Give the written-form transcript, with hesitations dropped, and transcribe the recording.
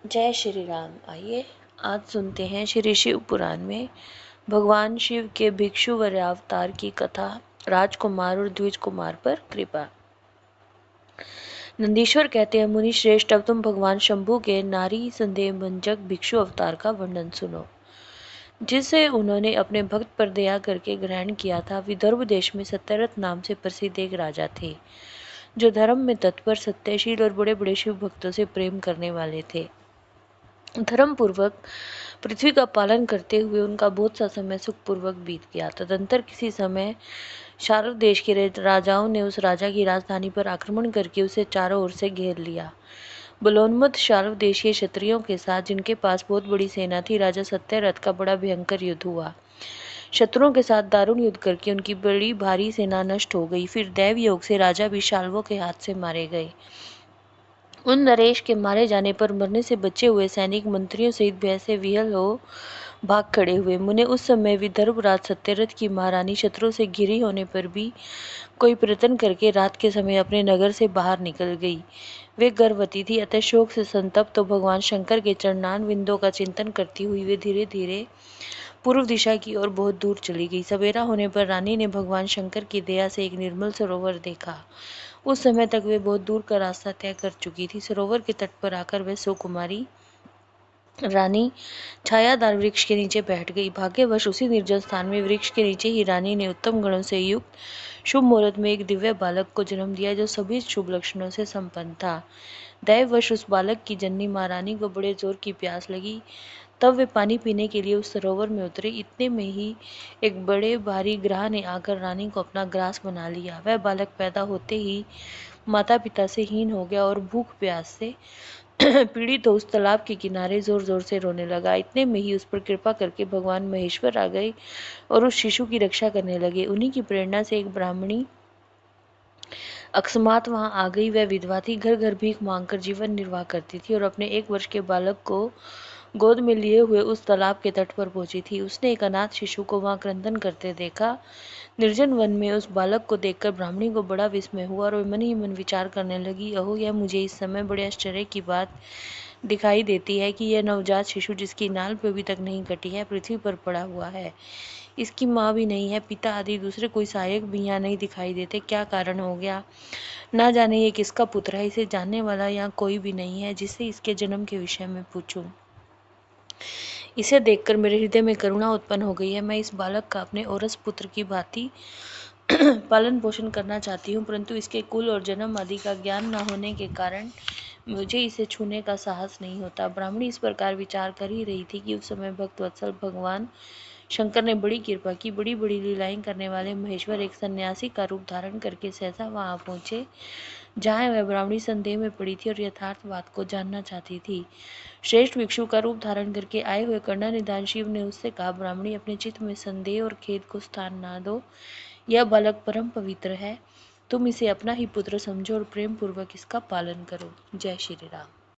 जय श्री राम। आइए आज सुनते हैं श्री शिव पुराण में भगवान शिव के भिक्षु वरावतार की कथा। राजकुमार और द्विज कुमार पर कृपा। नंदीश्वर कहते हैं, मुनि श्रेष्ठ, अब तुम भगवान शंभु के नारी संदेह भंजक भिक्षु अवतार का वर्णन सुनो, जिसे उन्होंने अपने भक्त पर दया करके ग्रहण किया था। विदर्भ देश में सत्यरथ नाम से प्रसिद्ध एक राजा थे, जो धर्म में तत्पर, सत्यशील और बड़े बड़े शिव भक्तों से प्रेम करने वाले थे। धर्म पूर्वक पृथ्वी का पालन करते हुए उनका बहुत सा समय सुखपूर्वक बीत गया। तदंतर किसी समय शारव देश के राजाओं ने उस राजा की राजधानी पर आक्रमण करके उसे चारों ओर से घेर लिया। बलोन्मत्त शारव देशीय क्षत्रियों के साथ, जिनके पास बहुत बड़ी सेना थी, राजा सत्यरथ का बड़ा भयंकर युद्ध हुआ। शत्रुओं के साथ दारुण युद्ध करके उनकी बड़ी भारी सेना नष्ट हो गई। फिर दैव योग से राजा भी शाल्वों के हाथ से मारे गए। उन नरेश के मारे जाने पर मरने से बचे हुए सैनिक मंत्रियों सहित भय से विह्वल हो भाग खड़े हुए। मुने उस समय विदर्भ राज सत्यरथ की महारानी शत्रुओं से घिरी होने पर भी कोई प्रयत्न करके रात के समय अपने नगर से बाहर निकल गई। वे गर्भवती थी, अतः शोक से संतप्त तो भगवान शंकर के चरणान विंदों का चिंतन करती हुई वे धीरे धीरे पूर्व दिशा की ओर बहुत दूर चली गई। सवेरा होने पर रानी ने भगवान शंकर की दया से एक निर्मल सरोवर देखा। उस समय तक वे बहुत दूर का रास्ता तय कर चुकी थी। सरोवर के तट पर आकर वह सुकुमारी रानी छायादार वृक्ष के नीचे बैठ गई। भाग्यवश उसी निर्जन स्थान में वृक्ष के नीचे ही रानी ने उत्तम गुणों से युक्त शुभ मुहूर्त में एक दिव्य बालक को जन्म दिया, जो सभी शुभ लक्षणों से संपन्न था। दैववश उस बालक की जननी महारानी को बड़े जोर की प्यास लगी। तब वे पानी पीने के लिए उस सरोवर में उतरे। इतने में ही एक बड़े भारी ग्राह ने आकर रानी को अपना ग्रास बना लिया। वह बालक पैदा होते ही माता पिता से हीन हो गया और भूख प्यास से पीड़ित हो उस तालाब के किनारे जोर जोर से रोने लगा। इतने में ही उस पर कृपा करके भगवान महेश्वर आ गए और उस शिशु की रक्षा करने लगे। उन्हीं की प्रेरणा से एक ब्राह्मणी अकस्मात वहां आ गई। वह विधवा थी, घर घर भीख मांगकर जीवन निर्वाह करती थी और अपने 1 वर्ष के बालक को गोद में लिए हुए उस तालाब के तट पर पहुंची थी। उसने एक अनाथ शिशु को वहां क्रंदन करते देखा। निर्जन वन में उस बालक को देखकर ब्राह्मणी को बड़ा विस्मय हुआ और मन ही मन विचार करने लगी, अहो, यह मुझे इस समय बड़े आश्चर्य की बात दिखाई देती है कि यह नवजात शिशु, जिसकी नाल पे अभी तक नहीं कटी है, पृथ्वी पर पड़ा हुआ है। इसकी माँ भी नहीं है, पिता आदि दूसरे कोई सहायक भी यहाँ नहीं दिखाई देते। क्या कारण हो गया? ना जाने ये किसका पुत्र है। इसे जानने वाला यहाँ कोई भी नहीं है जिससे इसके जन्म के विषय में पूछूं। इसे देखकर मेरे हृदय में करुणा उत्पन्न हो गई है। मैं इस बालक का अपने औरस पुत्र की भांति पालन पोषण करना चाहती हूँ, परंतु इसके कुल और जन्म आदि का ज्ञान न होने के कारण मुझे इसे छूने का साहस नहीं होता। ब्राह्मणी इस प्रकार विचार कर ही रही थी कि उस समय भक्त वत्सल भगवान शंकर ने बड़ी कृपा की। बड़ी बड़ी लीलाएं करने वाले महेश्वर एक सन्यासी का रूप धारण करके सहसा वहां पहुंचे, जहाँ वह ब्राह्मणी संदेह में पड़ी थी और यथार्थ बात को जानना चाहती थी। श्रेष्ठ भिक्षु का रूप धारण करके आए हुए करुणानिधान शिव ने उससे कहा, ब्राह्मणी, अपने चित्त में संदेह और खेद को स्थान ना दो। यह बालक परम पवित्र है। तुम इसे अपना ही पुत्र समझो और प्रेम पूर्वक इसका पालन करो। जय श्री राम।